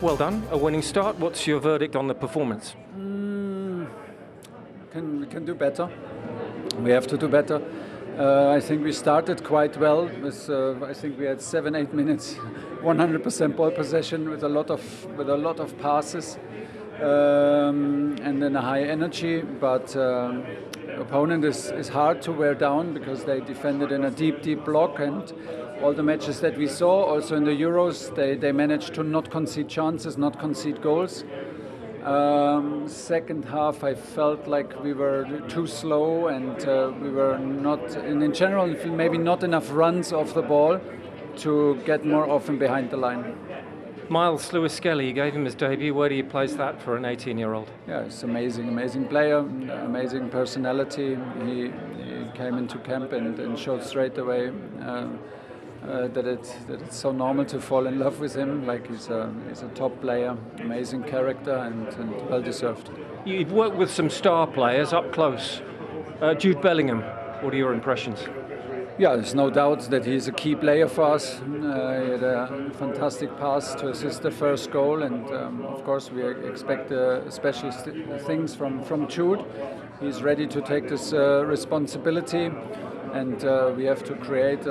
Well done, a winning start. What's your verdict on the performance? We can do better. We have to do better. I think we started quite well. I think we had 7-8 minutes, 100% ball possession with a lot of passes and then a high energy. But opponent is hard to wear down because they defended in a deep block, and all the matches that we saw, also in the Euros, they managed to not concede chances, not concede goals. Second half, I felt like we were too slow, and we were not, in general, maybe not enough runs off the ball to get more often behind the line. Miles Lewis-Skelly, you gave him his debut. Where do you place that for an 18-year-old? Yeah, it's amazing player, amazing personality. He came into camp and showed straight away that it's so normal to fall in love with him. Like he's a top player, amazing character, and well deserved. You've worked with some star players up close. Jude Bellingham, what are your impressions? Yeah, there's no doubt that he's a key player for us. He had a fantastic pass to assist the first goal, and of course we expect special things from Jude. He's ready to take this responsibility, and we have to create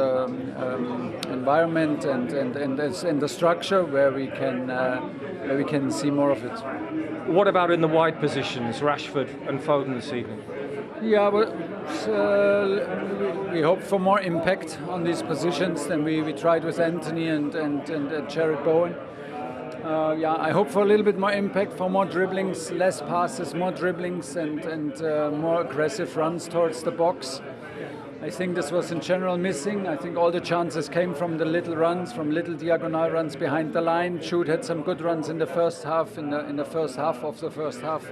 environment and the structure where we can see more of it. What about in the wide positions, Rashford and Foden this evening? Yeah, but we hope for more impact on these positions than we tried with Anthony and Jared Bowen. I hope for a little bit more impact, for more dribblings, less passes, more dribblings, and more aggressive runs towards the box. I think this was in general missing. I think all the chances came from the little runs, from little diagonal runs behind the line. Jude had some good runs in the first half, in the first half of the first half.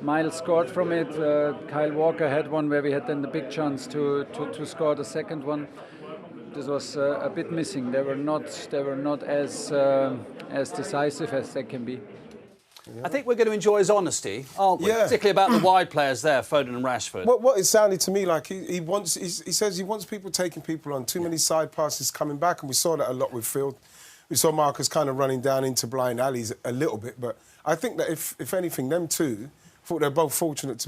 Miles scored from it. Kyle Walker had one where we had then the big chance to score the second one. This was a bit missing. They were not as decisive as they can be. I think we're going to enjoy his honesty, aren't we? Yeah. Particularly about the wide players there, Foden and Rashford. What it sounded to me like, he says he wants people taking people on, too many side passes coming back, and we saw that a lot with Field. We saw Marcus kind of running down into blind alleys a little bit, but I think that if anything, them two, I thought they're both fortunate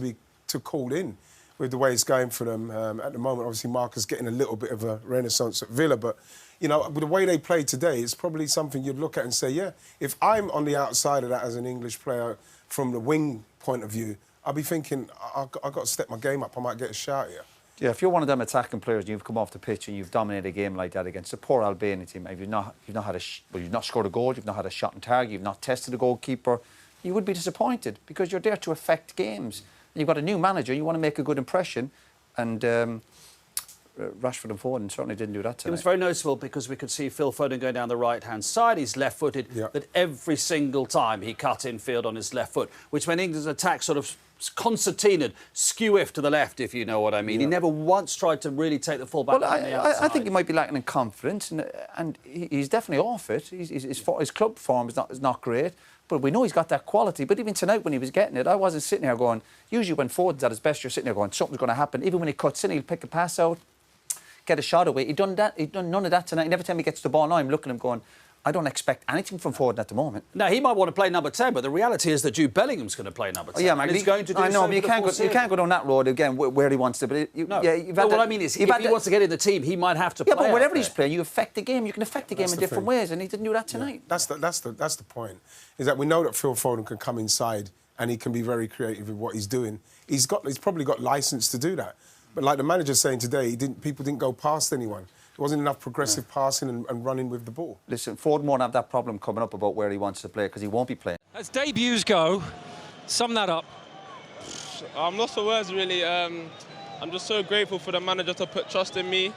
to call in with the way it's going for them at the moment. Obviously, Marcus getting a little bit of a renaissance at Villa, but you know, with the way they played today, it's probably something you'd look at and say, yeah, if I'm on the outside of that as an English player from the wing point of view, I'll be thinking, I've got to step my game up, I might get a shout here. Yeah, if you're one of them attacking players and you've come off the pitch and you've dominated a game like that against a poor Albanian team, you've not scored a goal, you've not had a shot on target, you've not tested the goalkeeper, you would be disappointed because you're there to affect games. And you've got a new manager, you want to make a good impression, and Rashford and Foden certainly didn't do that tonight. It was very noticeable because we could see Phil Foden going down the right-hand side. He's left-footed, but every single time he cut in field on his left foot, which when England's attack sort of concertinaed, skew-if to the left, if you know what I mean. He never once tried to really take the full back on the outside. I think he might be lacking in confidence, and he's definitely off it. His club form is not great, but we know he's got that quality. But even tonight when he was getting it, I wasn't sitting there going, usually when Foden's at his best, you're sitting there going, something's going to happen. Even when he cuts in, he'll pick a pass out, get a shot away. He'd done none of that tonight. And every time he gets the ball now, I'm looking at him going, I don't expect anything from Foden at the moment. Now, he might want to play number 10, but the reality is that Jude Bellingham's going to play number 10. Oh, yeah, man, he's going to do I know, so but you can't go down that road again where he wants to. But what I mean is, if he wants to get in the team, he might have to play. Yeah, but wherever he's playing, you affect the game. You can affect the game in different ways, and he didn't do that tonight. Yeah. That's the point. Is that we know that Phil Foden can come inside and he can be very creative with what he's doing. He's probably got license to do that. But like the manager's saying today, people didn't go past anyone. There wasn't enough progressive passing and running with the ball. Listen, Foden won't have that problem coming up about where he wants to play because he won't be playing. As debuts go, sum that up. I'm lost for words, really. I'm just so grateful for the manager to put trust in me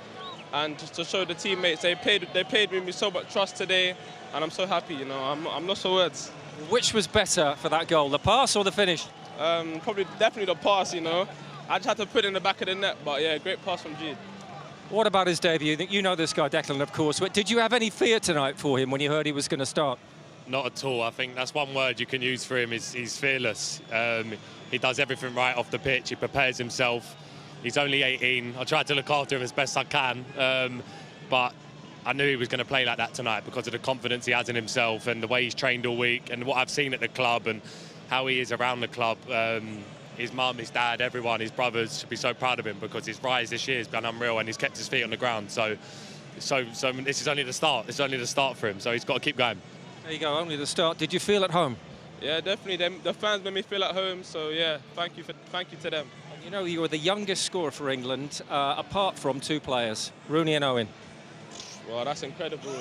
and just to show the teammates they played with me so much trust today, and I'm so happy. You know, I'm lost for words. Which was better for that goal, the pass or the finish? Definitely the pass. You know, I just had to put it in the back of the net, but yeah, great pass from Jude. What about his debut? You know this guy, Declan, of course. But did you have any fear tonight for him when you heard he was going to start? Not at all. I think that's one word you can use for him. He's fearless. He does everything right off the pitch. He prepares himself. He's only 18. I try to look after him as best I can. But I knew he was going to play like that tonight because of the confidence he has in himself and the way he's trained all week and what I've seen at the club and how he is around the club. His mum, his dad, everyone, his brothers should be so proud of him because his rise this year has been unreal and he's kept his feet on the ground. So this is only the start. It's only the start for him. So he's got to keep going. There you go, only the start. Did you feel at home? Yeah, definitely. The fans made me feel at home. So yeah, thank you to them. And you know, you were the youngest scorer for England, apart from 2 players, Rooney and Owen. Well, that's incredible.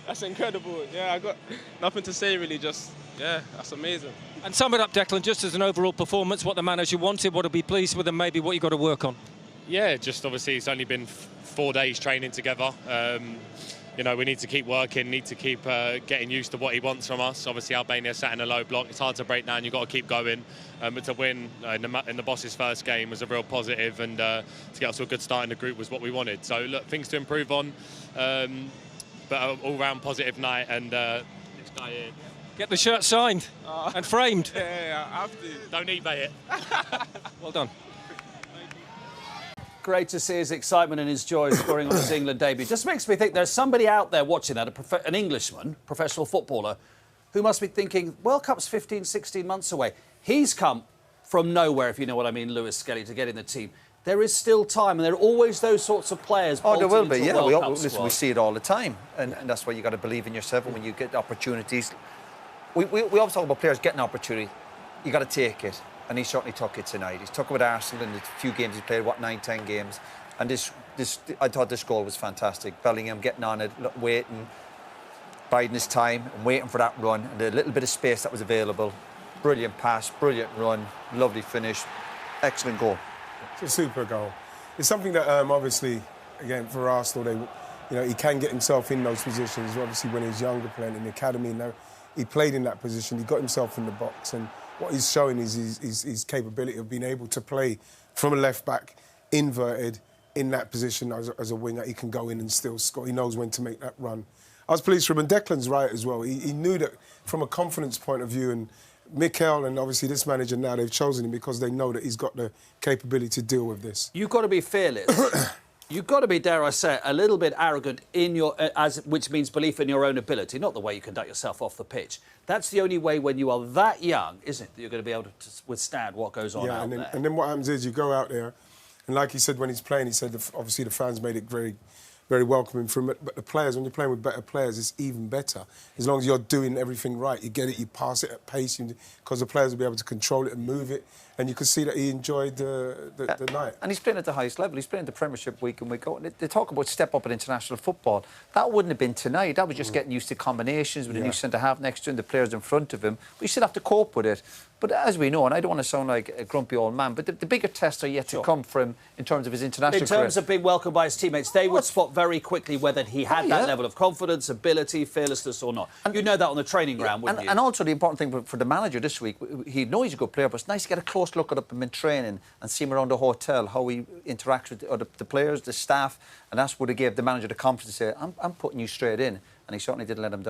That's incredible. Yeah, I got nothing to say really. Just yeah, that's amazing. And sum it up, Declan, just as an overall performance, what the manager wanted, what to be pleased with, and maybe what you got to work on. Yeah, just obviously it's only been 4 days training together. You know, we need to keep working, need to keep getting used to what he wants from us. Obviously, Albania sat in a low block. It's hard to break down. You've got to keep going. But to win in the boss's first game was a real positive, and to get us to a good start in the group was what we wanted. So, look, things to improve on. But an all-round positive night, and this guy here. Get the shirt signed and framed. Yeah, I have to. Don't eBay it. Well done. Great to see his excitement and his joy scoring on his England debut. Just makes me think there's somebody out there watching that, an Englishman, professional footballer, who must be thinking, World Cup's 15, 16 months away. He's come from nowhere, if you know what I mean, Lewis-Skelly, to get in the team. There is still time, and there are always those sorts of players. Oh, there will be, yeah. Listen, we see it all the time, and that's why you got to believe in yourself. And when you get opportunities, we always talk about players getting an opportunity. You got to take it. And he certainly took it tonight. He's took it with Arsenal in the few games he's played, 9, 10 games. And I thought this goal was fantastic. Bellingham getting on it, waiting, biding his time and waiting for that run. And the little bit of space that was available. Brilliant pass, brilliant run, lovely finish, excellent goal. It's a super goal. It's something that obviously, again, for Arsenal, he can get himself in those positions. Obviously, when he was younger playing in the academy, now he played in that position. He got himself in the box, and what he's showing is his capability of being able to play from a left-back, inverted, in that position as a winger. He can go in and still score. He knows when to make that run. I was pleased for him, and Declan's right as well. He knew that from a confidence point of view, and Mikel and obviously this manager now, they've chosen him because they know that he's got the capability to deal with this. You've got to be fearless. You've got to be, dare I say, a little bit arrogant in your, which means belief in your own ability, not the way you conduct yourself off the pitch. That's the only way when you are that young, isn't it, that you're going to be able to withstand what goes on out there. And then what happens is you go out there, and like he said when he's playing, he said obviously the fans made it very, very welcoming for him. But the players, when you're playing with better players, it's even better. As long as you're doing everything right, you get it, you pass it at pace, because the players will be able to control it and move it. And you can see that he enjoyed the night. And he's playing at the highest level. He's playing the Premiership week in, week out. They talk about step up in international football. That wouldn't have been tonight. That was just getting used to combinations with a new centre-half next to him, the players in front of him. But you still have to cope with it. But as we know, and I don't want to sound like a grumpy old man, but the bigger tests are yet to come for him in terms of his international career. In terms of being welcomed by his teammates, they would spot very quickly whether he had that level of confidence, ability, fearlessness or not. And you know that on the training ground, wouldn't you? And also the important thing for the manager this week, he knows he's a good player, but it's nice to get a close look at him in training and see him around the hotel, how he interacts with the players, the staff, and that's what it gave the manager the confidence to say, I'm putting you straight in, and he certainly didn't let him down.